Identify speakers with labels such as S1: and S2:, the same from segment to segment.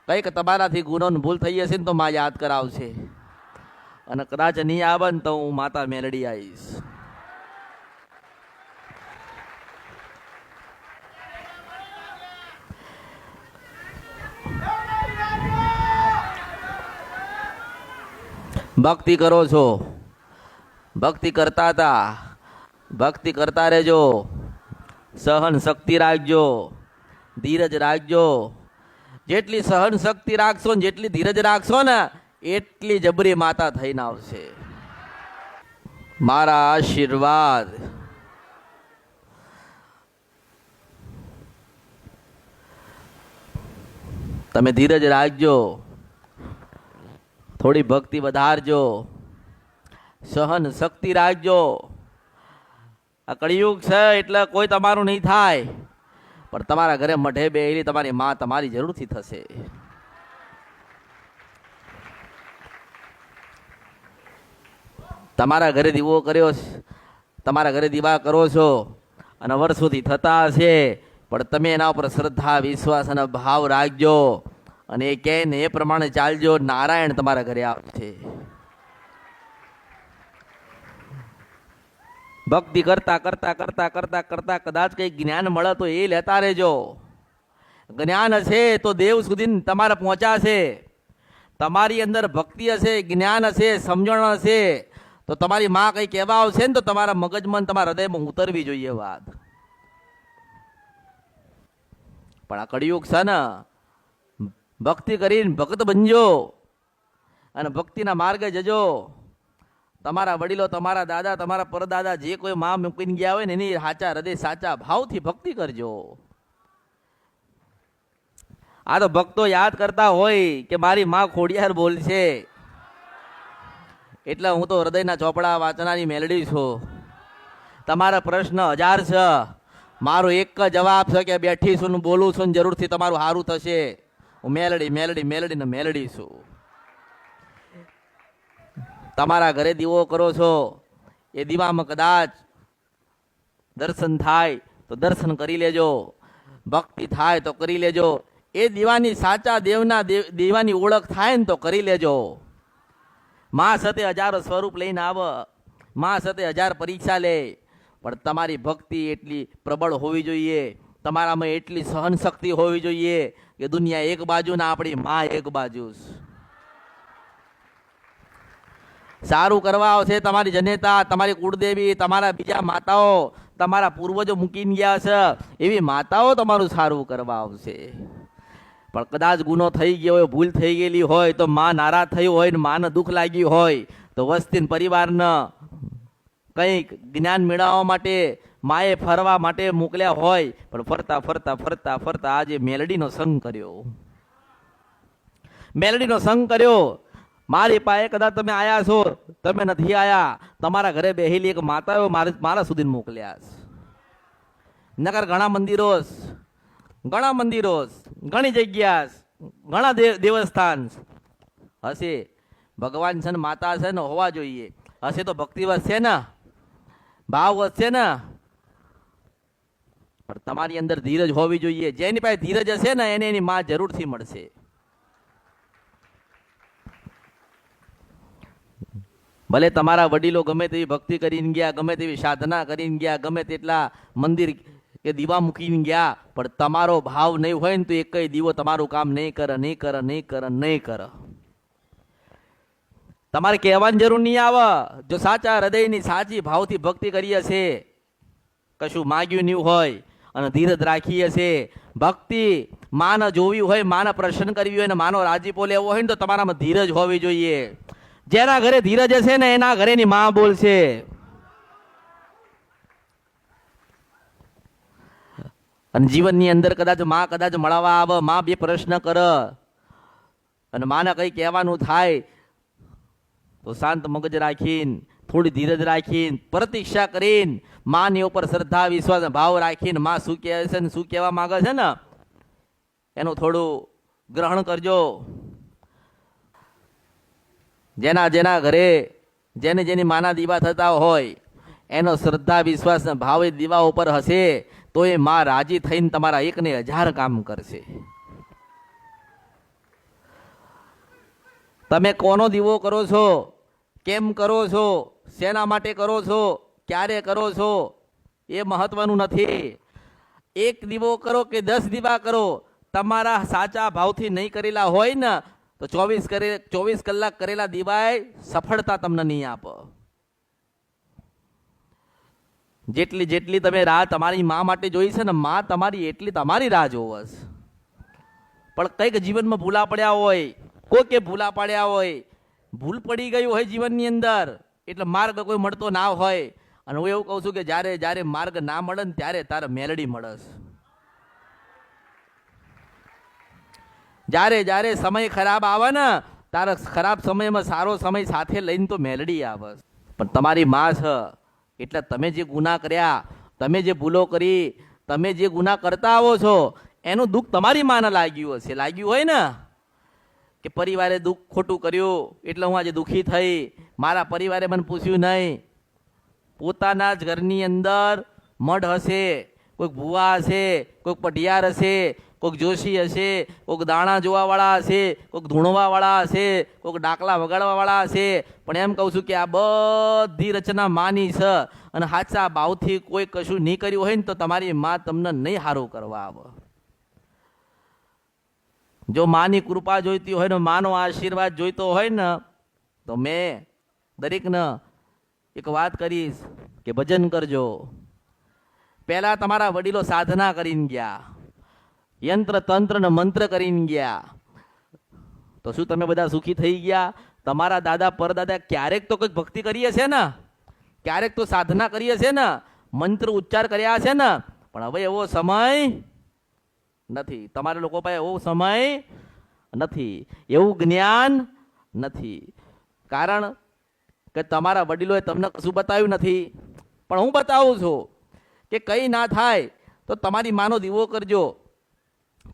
S1: કંઈક તમારાથી ગુનો ને ભૂલ થઈ હશે ને તો માં યાદ કરાવશે, અને કદાચ નહીં આવે ને તો હું માતા મેલડી આવીશ. ભક્તિ કરો છો, ભક્તિ કરતા હતા, ભક્તિ કરતા રહેજો, સહન શક્તિ રાખજો, ધીરજ રાખજો. જેટલી સહન શક્તિ રાખશો ને જેટલી ધીરજ રાખશો ને એટલી જબરી માતા થઈને આવશે. મારા આશીર્વાદ. તમે ધીરજ રાખજો, થોડી ભક્તિ વધારજો, સહન શક્તિ રાખજો. આ કળિયુગ છે એટલે કોઈ તમારું નહીં થાય, પણ તમારા ઘરે મઢે બેહેલી તમારી માં તમારી જરૂરથી થશે. તમારા ઘરે દીવો કર્યો, તમારા ઘરે દીવા કરો છો અને વર્ષોથી થતા હશે, પણ તમે એના ઉપર શ્રદ્ધા વિશ્વાસ અને ભાવ રાખજો અને એ કહે ને એ પ્રમાણે ચાલજો. નારાયણ તમારા ઘરે આવશે. ભક્તિ કરતા કરતા કરતા કરતા કરતા કદાચ કંઈ જ્ઞાન મળે તો એ લેતા રહેજો. જ્ઞાન હશે તો દેવ સુધી તમારે પહોંચાશે. તમારી અંદર ભક્તિ હશે, જ્ઞાન હશે, સમજણ હશે તો તમારી માં કંઈ કહેવા આવશે ને તો તમારા મગજમાં તમારા હૃદયમાં ઉતરવી જોઈએ વાત. પણ આ કળિયુગ છે ને, ભક્તિ કરીને ભક્ત બનજો અને ભક્તિના માર્ગે જજો. તમારા વડીલો, તમારા દાદા, તમારા પરદાદા જે કોઈ માં મૂકીને ગયા હોય ને એની સાચા હૃદય સાચા ભાવથી ભક્તિ કરજો. આ તો ભક્તો યાદ કરતા હોય કે મારી માં ખોડિયાર બોલશે, એટલે હું તો હૃદયના ચોપડા વાંચનારી મેલડી છું. તમારા પ્રશ્ન 1000 છે, મારો એક જ જવાબ છે કે બેઠી છું ને બોલું છું ને જરૂરથી તમારું સારું થશે. હું મેલડી મેલડી મેલડી ને મેલડી છું. તમારા ઘરે દીવો કરો છો, એ દીવામાં કદાચ દર્શન થાય તો દર્શન કરી લેજો, ભક્તિ થાય તો કરી લેજો. એ દીવાની સાચા દેવના દીવાની ઓળખ થાય ને તો કરી લેજો. માં સાથે 1000 સ્વરૂપ લઈને આવ, માં સાથે 1000 પરીક્ષા લે, પણ તમારી ભક્તિ એટલી પ્રબળ હોવી જોઈએ, તમારામાં એટલી સહન શક્તિ હોવી જોઈએ કે દુનિયા એક બાજુ ને આપણી માં એક બાજુ. સારું કરવા આવશે તમારી જનેતા, તમારી કુળદેવી, તમારા બીજા માતાઓ, તમારા પૂર્વજો મૂકીને ગયા છે એવી માતાઓ તમારું સારું કરવા આવશે. પણ કદાચ ગુનો થઈ ગયો હોય, ભૂલ થઈ ગયેલી હોય તો માં નારાજ થઈ હોય ને માને દુઃખ લાગ્યું હોય તો વસ્તી પરિવારને કંઈક જ્ઞાન મેળવવા માટે માએ ફરવા માટે મોકલ્યા હોય, પણ ફરતા ફરતા ફરતા ફરતા આજે મેલડીનો સંગ કર્યો, મેલડીનો સંગ કર્યો. મારી પાસે કદાચ તમે આયા છો, તમે નથી આયા, તમારા ઘરે બેહેલી એક માતાઓ મારા સુધી મોકલ્યા. નગર ઘણા મંદિરો, ઘણા મંદિરો, ઘણી જગ્યા, ઘણા દેવસ્થાન હશે. ભગવાન છે ને માતા છે ને હોવા જોઈએ. હશે તો ભક્તિ વધશે ને, ભાવ વધશે ને, પણ તમારી અંદર ધીરજ હોવી જોઈએ. જેની પાસે ધીરજ હશે ને એને એની માં જરૂરથી મળશે. ભલે તમારા વડીલો ગમે તેવી ભક્તિ કરીને ગયા, ગમે તેવી સાધના કરીને ગયા, ગમે તેટલા મંદિર કે દીવા મૂકીને ગયા, પણ તમારો ભાવ નહીં હોય ને તો એક કઈ દીવો તમારું કામ નહીં કરે, નહીં કરે, નહીં કરે, નહીં કરે. તમારે કહેવાની જરૂર નહીં આવે. જો સાચા હૃદયની સાચી ભાવથી ભક્તિ કરી હશે, કશું માગ્યું નહીં હોય અને ધીરજ રાખી હશે, ભક્તિ માને જોવી હોય, માને પ્રસન્ન કરવી હોય ને માનો રાજીપો લેવો હોય ને તો તમારામાં ધીરજ હોવી જોઈએ. જેના ઘરે ધીરજ હશે ને એના ઘરેની માં બોલશે. અને જીવનની અંદર કદાચ માં કદાચ મળવા આવે, માં બે પ્રશ્ન કરે અને માને કઈ કહેવાનું થાય તો શાંત મગજ રાખીને, થોડી ધીરજ રાખીને, પ્રતીક્ષા કરીને, માની ઉપર શ્રદ્ધા વિશ્વાસ ભાવ રાખીને માં શું કહે છે ને શું કહેવા માંગે છે ને એનું થોડું ગ્રહણ કરજો. જેના જેના ઘરે જેને જેની માના દીવા થતા હોય એનો શ્રદ્ધા વિશ્વાસ ભાવ એ દીવા ઉપર હશે તો એ માં રાજી થઈને તમારા 1,000 કામ કરશે. તમે કોનો દીવો કરો છો, કેમ કરો છો, શેના માટે કરો છો, ક્યારે કરો છો, એ મહત્વનું નથી. એક દીવો કરો કે 10 દીવા કરો, તમારા સાચા ભાવથી નહીં કરેલા હોય ને તો 24 કલાક કરેલા દીવાએ સફળતા તમને નહીં આપે. જેટલી જેટલી તમે રાહ તમારી મા માટે જોઈ છે ને, મા તમારી એટલી તમારી રાહ જોવે છે. પણ કંઈક જીવનમાં ભૂલા પડ્યા હોય, કોકે ભૂલા પડ્યા હોય, ભૂલ પડી ગયું હોય જીવનની અંદર, એટલે માર્ગ કોઈ મળતો ના હોય. અને હું એવું કહું છું કે જ્યારે જ્યારે માર્ગ ના મળે ને ત્યારે તારે મેલડી મળે છે. જ્યારે જ્યારે સમય ખરાબ આવે ને, તારા ખરાબ સમયમાં સારો સમય સાથે લઈને તો મેલડી આવે. પણ તમારી માં છે એટલે તમે જે ગુના કર્યા, તમે જે ભૂલો કરી, તમે જે ગુના કરતા આવો છો એનું દુઃખ તમારી માને લાગ્યું હશે. લાગ્યું હોય ને કે પરિવારે દુઃખ ખોટું કર્યું એટલે હું આજે દુઃખી થઈ, મારા પરિવારે મને પૂછ્યું નહીં. પોતાના જ ઘરની અંદર મઢ હશે, કોઈક ભુવા હશે, કોઈક પઢિયાર હશે, કોઈક જોશી હશે, કોઈક દાણા જોવાવાળા હશે, કોઈક ધૂણવાવાળા હશે, કોઈક ડાકલા વગાડવાવાળા હશે. પણ એમ કહું છું કે આ બધી રચના માની છે. અને સાચા ભાવથી કોઈ કશું નહીં કર્યું હોય ને તો તમારી માં તમને નહીં સારું કરવા આવે. જો માની કૃપા જોઈતી હોય ને, માનો આશીર્વાદ જોઈતો હોય ને, તો મેં દરેકને એક વાત કરીશ કે ભજન કરજો. પહેલા તમારા વડીલો સાધના કરીને ગયા, યંત્ર તંત્ર ને મંત્ર કરીને ગયા, તો શું તમે બધા સુખી થઈ ગયા? તમારા દાદા પરદાદા ક્યારેક તો કંઈક ભક્તિ કરી હશે ને, ક્યારેક તો સાધના કરી હશે ને, મંત્ર ઉચ્ચાર કર્યા હશે ને. પણ હવે એવો સમય નથી, તમારા લોકો પાસે એવો સમય નથી, એવું જ્ઞાન નથી. કારણ કે તમારા વડીલોએ તમને કશું બતાવ્યું નથી. પણ હું બતાવું છું કે કંઈ ના થાય તો તમારી માનો દીવો કરજો,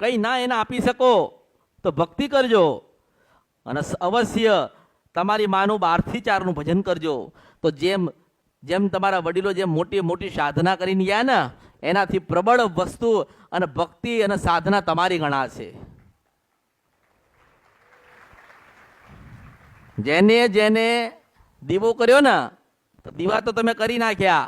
S1: કંઈ ના એને આપી શકો તો ભક્તિ કરજો, અને અવશ્ય તમારી માનું 12 થી 4 નું ભજન કરજો. તો જેમ જેમ તમારા વડીલો જેમ મોટી મોટી સાધના કરીને ગયા ને, એનાથી પ્રબળ વસ્તુ અને ભક્તિ અને સાધના તમારી ગણાશે. જેને જેને દીવો કર્યો ને, તો દીવા તો તમે કરી નાખ્યા.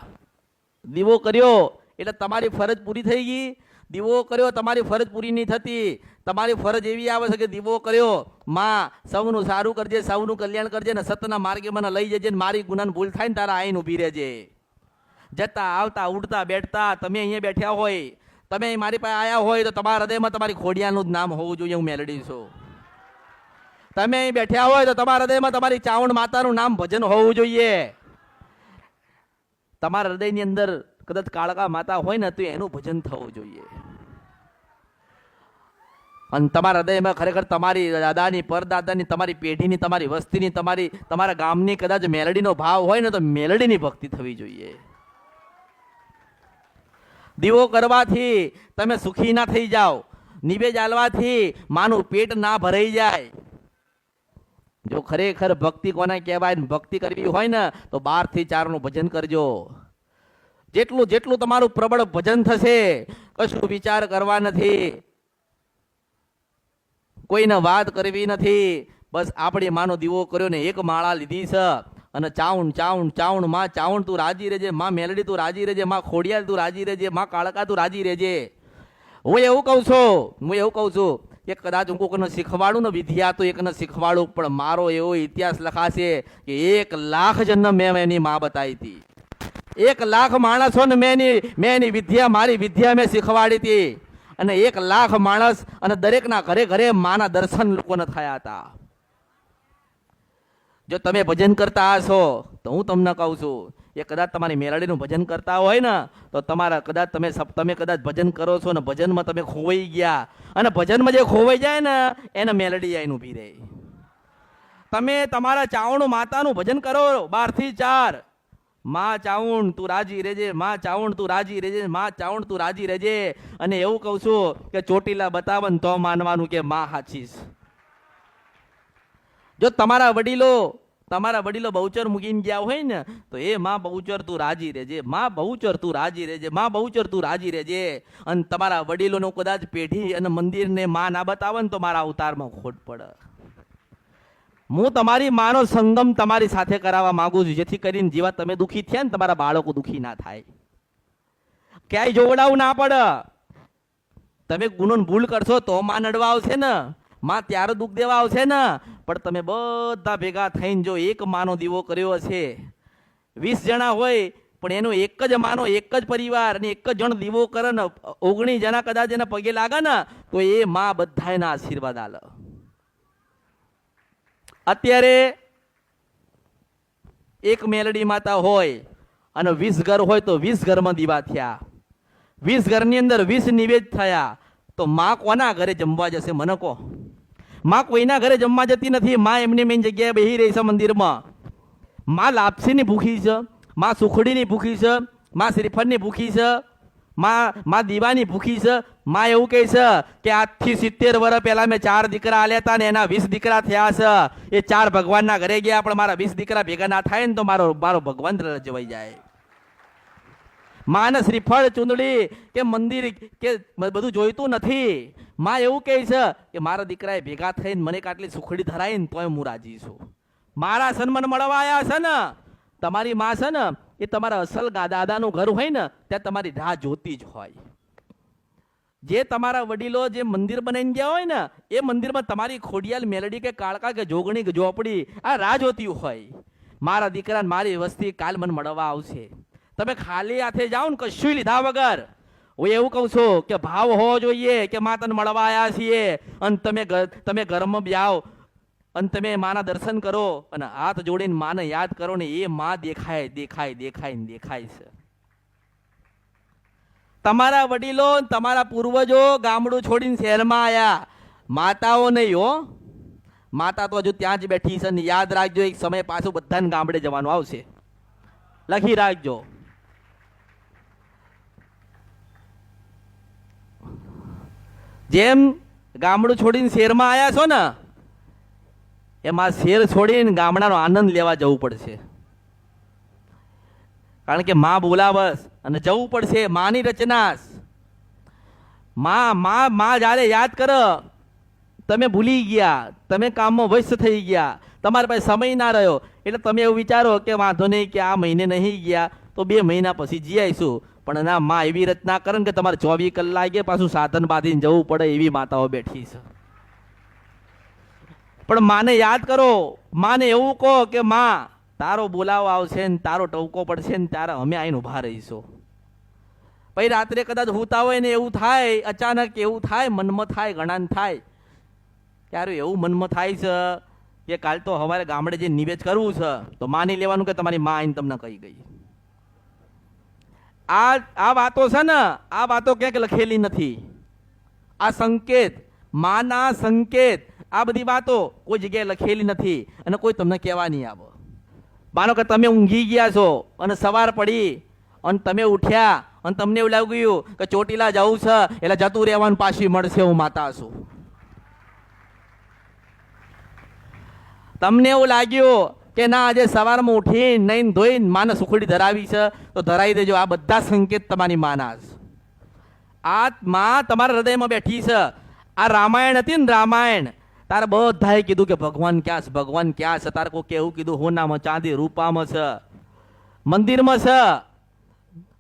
S1: દીવો કર્યો એટલે તમારી ફરજ પૂરી થઈ ગઈ. દીવો કર્યો તમારી ફરજ પૂરી નહીં થતી. તમારી ફરજ એવી આવે છે કે દીવો કર્યો, માં સૌનું સારું કરજે, સૌનું કલ્યાણ કરજે ને સતના માર્ગે મને લઈ જજે, ને મારી ગુનાને ભૂલ થાય ને તારા આઈને ઊભી રહેજે. જતા આવતા ઉડતા બેઠતા તમે અહીંયા બેઠ્યા હોય, તમે મારી પાસે આવ્યા હોય તો તમારા હૃદયમાં તમારી ખોડિયાનું જ નામ હોવું જોઈએ, હું મેલડી છું. તમે અહીં બેઠ્યા હોય તો તમારા હૃદયમાં તમારી ચાવણ માતાનું નામ ભજન હોવું જોઈએ. તમારા હૃદયની અંદર કદાચ કાળકા માતા હોય ને તો એનું ભજન થવું જોઈએ. અને તમારા હૃદયમાં ખરેખર તમારી દાદાની, પરદાદાની, તમારી પેઢીની, તમારી વસ્તીની, તમારા ગામની કદાચ મેલડીનો ભાવ હોય ને તો મેલડીની ભક્તિ થવી જોઈએ. દીવો કરવાથી તમે સુખી ના થઈ જાઓ, નિવેદ આલવાથી માનું પેટ ના ભરાઈ જાય. જો ખરેખર ભક્તિ કોને કહેવાય, ભક્તિ કરવી હોય ને તો 12 થી 4 નું ભજન કરજો. જેટલું જેટલું તમારું પ્રબળ ભજન થશે, કશું વિચાર કરવા નથી, કોઈને વાત કરવી નથી. બસ આપણી માનો દીવો કર્યો ને એક માળા લીધી છે, અને ચાવણ ચાવણ ચાવણ, માં ચાવણ તું રાજી રહેજે, માં મેલડી તું રાજી રહેજે, માં ખોડિયાલ તું રાજી રહેજે, માં કાળકા તું રાજી રહેજે. હું એવું કહું છું કે કદાચ હું કોઈને શીખવાડું ને વિદ્યા તો એકને શીખવાડું, પણ મારો એવો ઇતિહાસ લખાશે કે 1 લાખ જન્મ મેં એની માં બતાવી હતી. 1 લાખ માણસો ને મેં એની વિદ્યા, મારી વિદ્યા મેં શીખવાડી હતી. અને 1 લાખ માણસ અને દરેકના ઘરે ઘરે માના દર્શન લોકોને થયા હતા. જો તમે ભજન કરતા હશો તો હું તમને કહું છું એ કદાચ તમારી મેલડીનું ભજન કરતા હોય ને તો તમારા કદાચ તમે કદાચ ભજન કરો છો ને ભજનમાં તમે ખોવાઈ ગયા, અને ભજનમાં જે ખોવાઈ જાય ને એને મેલડી આઈને ઊભી રહે. તમે તમારા ચાવણ માતાનું ભજન કરો 12 થી 4, માં ચાવણ તું રાજી રહેજે, માં ચાવણ તું રાજી રહેજે, માં ચાવણ તું રાજી રહેજે. અને એવું કહું છું કે ચોટીલા બતાવન તો માનવાનું કે માં હાચી છે. જો તમારા વડીલો બહુચર મૂકીને ગયા હોય ને તો એ માં બહુચર તું રાજી રહેજે, માં બહુચર તું રાજી રહેજે, માં બહુચર તું રાજી રહેજે. અને તમારા વડીલોનો કદાચ પેઢી અને મંદિરને માં ના બતાવે ને તો મારા અવતારમાં ખોટ પડે. હું તમારી માનો સંગમ તમારી સાથે કરાવવા માંગુ છું, જેથી કરીને જેવા તમે દુઃખી થયા ને તમારા બાળકો દુઃખી ના થાય, ક્યાંય જોવડાવું ના પડે. તમે ગુનો ભૂલ કરશો તો માં નડવા આવશે ને, માં ત્યારે દુઃખ દેવા આવશે ને. પણ તમે બધા ભેગા થઈને જો એક માનો દીવો કર્યો હશે, 20 જણા હોય પણ એનો એક જ માનો, એક જ પરિવાર અને એક જ જણ દીવો કરે ને 19 જણા કદાચ એના પગે લાગે ને તો એ માં બધાના આશીર્વાદ આલે. અત્યારે એક મેલડી માતા હોય અને 20 ઘર હોય તો 20 ઘરમાં દીવા થયા, 20 ઘરની અંદર 20 નિવેદ થયા. તો માં કોના ઘરે જમવા જશે મને કહો? માં કોઈના ઘરે જમવા જતી નથી. માં એમની મેન જગ્યાએ બેસી રહી છે મંદિરમાં. માં લાપસીની ભૂખી છે, માં સુખડીની ભૂખી છે, માં શ્રીફળની ભૂખી છે, માં દીવાની ભૂખી છે. માં એવું કહે છે કે આજથી 70 વર્ષ પહેલા મેં 4 દીકરા આલ્યા હતા ને એના 20 દીકરા થયા છે. એ 4 ભગવાનના ઘરે ગયા પણ મારા 20 દીકરા ભેગા ના થાય ને તો મારો ભગવાન રજવાઈ જાય. માને શ્રીફળ ચૂંદડી કે મંદિર કે બધું જોઈતું નથી. માં એવું કહે છે કે મારા દીકરાએ ભેગા થઈને મને આટલી સુખડી ધરાઈને તોય હું રાજી છું. મારા સન્માન મળવા આવ્યા છે ને. તમારી માં છે ને એ તમારા અસલ દાદાનું ઘર હોય ને ત્યાં તમારી રાહ જોતી જ હોય. જે તમારા વડીલો જે મંદિર બનાવીને ગયા હોય ને એ મંદિરમાં તમારી ખોડિયાલ મેલડી કે કાળકા કે જોગણી કે ઝોપડી આ રાહ જોતી હોય. મારા દીકરાને મારી વસ્તી કાલ મને મળવા આવશે. તમે ખાલી હાથે જાઓ ને કશું લીધા વગર, હું એવું કહું છું કે ભાવ હોવો જોઈએ કે માં તને મળવા આવ્યા છીએ, અને તમે ઘરમાં બેહો અને તમે માના દર્શન કરો અને હાથ જોડીને માને યાદ કરો ને એ માં દેખાય દેખાય દેખાય ને દેખાય છે. તમારા વડીલો તમારા પૂર્વજો ગામડું છોડીને શહેરમાં આવ્યા, માતાઓ નહીં હો. માતા તો હજુ ત્યાં જ બેઠી છે. યાદ રાખજો એક સમય પાછું બધાને ગામડે જવાનું આવશે, લખી રાખજો. જેમ ગામડું છોડીને શહેરમાં આવ્યા છો ને એમાં શેર છોડીને ગામડાનો આનંદ લેવા જવું પડશે. કારણ કે માં બોલાવસ અને જવું પડશે. માની રચના માં જ્યારે યાદ કરો તમે ભૂલી ગયા, તમે કામમાં વ્યસ્ત થઈ ગયા, તમારી પાસે સમય ના રહ્યો એટલે તમે એવું વિચારો કે વાંધો નહીં કે આ મહિને નહીં ગયા તો 2 મહિના પછી જઈ આવીશું. પણ ના, માં એવી રચના કરે ને કે તમારે 24 કલાકે પાછું સાધન બાંધીને જવું પડે એવી માતાઓ બેઠી છે. પણ માને યાદ કરો, માને એવું કહો કે માં તારો બોલાવો આવશે ને તારો ટવકો પડશે ને ત્યારે અમે આવીને ઉભા રહીશું. પછી રાત્રે કદાચ હોતા હોય ને એવું થાય, અચાનક એવું થાય, મનમાં થાય, ઘણાને થાય, ત્યારે એવું મનમાં થાય છે કે કાલ તો સવારે ગામડે જે નિવેદ કરવું છે તો માની લેવાનું કે તમારી માં આવીને તમને કહી ગઈ. આ વાતો છે ને, આ વાતો ક્યાંક લખેલી નથી. આ સંકેત, માના સંકેત, આ બધી વાતો કોઈ જગ્યાએ લખેલી નથી અને કોઈ તમને કહેવા નહીં આવે. માનો કે તમે ઊંઘી ગયા છો અને સવાર પડી અને તમે ઉઠ્યા અને તમને એવું લાગ્યું કે ચોટીલા જવું છે એટલે જતું રહેવાનું પાછી મળશે, હું માતા છું. તમને એવું લાગ્યું કે ના આજે સવારમાં ઉઠીને નહીં ધોઈને માને સુખડી ધરાવી છે તો ધરાવી દેજો. આ બધા સંકેત તમારી માના છે. આ માં તમારા હૃદયમાં બેઠી છે. આ રામાયણ હતી ને, રામાયણ, તારે બધાએ કીધું કે ભગવાન ક્યાં છે, ભગવાન ક્યાં છે. તારે કોઈ કેવું કીધું હોનામાં, ચાંદી, રૂપામાં છે, મંદિરમાં છે,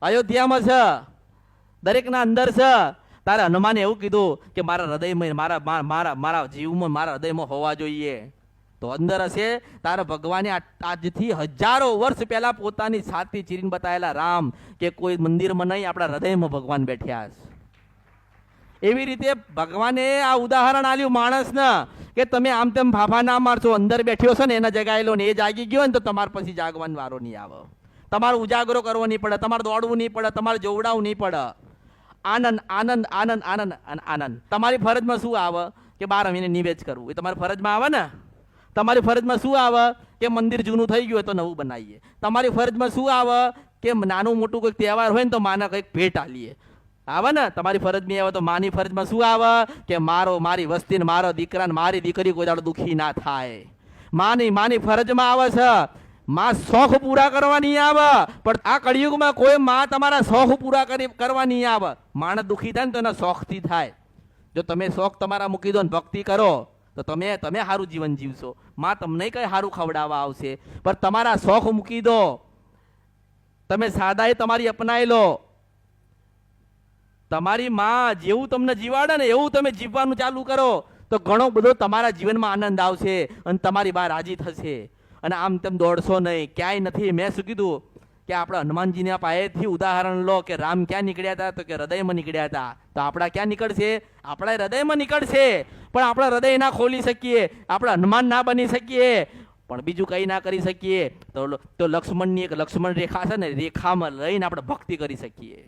S1: અયોધ્યામાં છે, દરેકના અંદર છે. તારે હનુમાને એવું કીધું કે મારા હૃદયમાં, મારા જીવમાં, મારા હૃદયમાં હોવા જોઈએ તો અંદર હશે. તારા ભગવાને આજથી હજારો વર્ષ પહેલા પોતાની છાતી ચીરીને બતાવેલા રામ કે કોઈ મંદિરમાં નહીં, આપણા હૃદયમાં ભગવાન બેઠ્યા છે. એવી રીતે ભગવાને આ ઉદાહરણ આલ્યું માણસને કે તમે આમ તેમ ફાફા ના મારશો. અંદર બેઠ્યો છે ને એના જગાયેલો ને એ જાગી ગયો ને તો તમારે પછી જાગવાનો વારો નહીં આવે. તમારે ઉજાગરો કરવો નહીં પડે, તમારે દોડવું નહીં પડે, તમારે જોવડાવવું નહીં પડે. આનંદ આનંદ આનંદ આનંદ આનંદ. તમારી ફરજમાં શું આવે કે 12 મહિને નિવેદ કરવું, એ તમારી ફરજમાં આવે ને. તમારી ફરજમાં શું આવે કે મંદિર જૂનું થઈ ગયું હોય તો નવું બનાવીએ. તમારી ફરજમાં શું આવે કે નાનું મોટું કોઈક તહેવાર હોય ને તો માને કંઈક ભેટ આલીએ, આવે ને. તમારી ફરજમાં આવે તો માની ફરજમાં શું આવે કે મારી વસ્તી ને મારો દીકરા ને મારી દીકરી કોઈ દાડો દુઃખી ના થાય. માની ફરજમાં આવે છે. માં શોખ પૂરા કરવા નહીં આવે, પણ આ કળિયુગમાં કોઈ માં તમારા શોખ પૂરા કરવા નહીં આવે. માણસ દુઃખી થાય ને તો એના શોખથી થાય. જો તમે શોખ તમારા મૂકી દો ને ભક્તિ કરો તો તમે સારું જીવન જીવશો. માં તમને કઈ સારું ખવડાવવા આવશે, પણ તમારા શોખ મૂકી દો, તમે સાદાઈ તમારી અપનાવી લો. તમારી માં જેવું તમને જીવાડે ને એવું તમે જીવવાનું ચાલુ કરો તો ઘણો બધો તમારા જીવનમાં આનંદ આવશે અને તમારી બા રાજી થશે. અને આમ તેમ દોડશો નહીં, ક્યાંય નથી. મેં શું કીધું કે આપણે હનુમાનજીના પાસેથી ઉદાહરણ લો કે રામ ક્યાં નીકળ્યા હતા, તો કે હૃદયમાં નીકળ્યા હતા. તો આપણા ક્યાં નીકળશે? આપણા હૃદયમાં નીકળશે. પણ આપણે હૃદય ના ખોલી શકીએ, આપણે હનુમાન ના બની શકીએ, પણ બીજું કંઈ ના કરી શકીએ. તો લક્ષ્મણની એક લક્ષ્મણ રેખા છે ને, રેખામાં લઈને આપણે ભક્તિ કરી શકીએ.